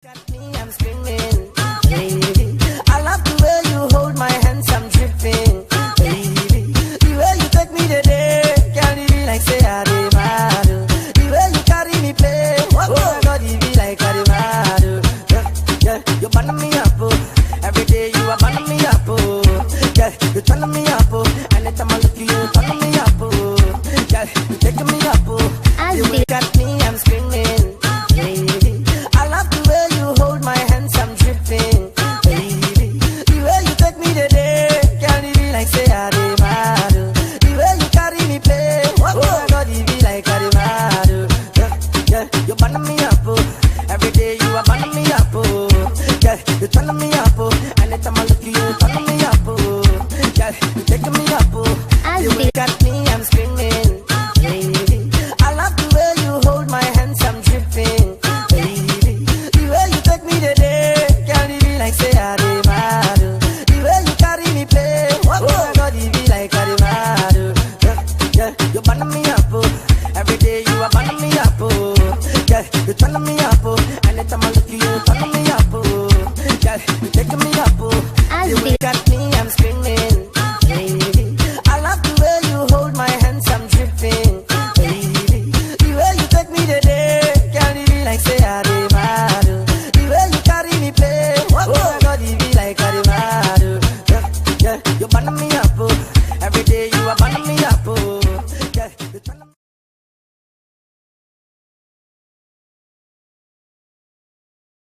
Got me, I'm screaming, baby. I love the way you hold my hands, I'm dripping, baby. The way you take me today, can't be like say I did mad. The way you carry me play, oh my God, it be like I did mad. Yeah, you burn me up, oh. Every day you are burning me up, oh. Yeah, you turn me up, oh. Anytime I look at you, turn me up, oh. Yeah, you taking me up, oh. The way you got me, I'm screaming. You burning me up, oh. Every day you are burning me up, oh. Yeah, you turning me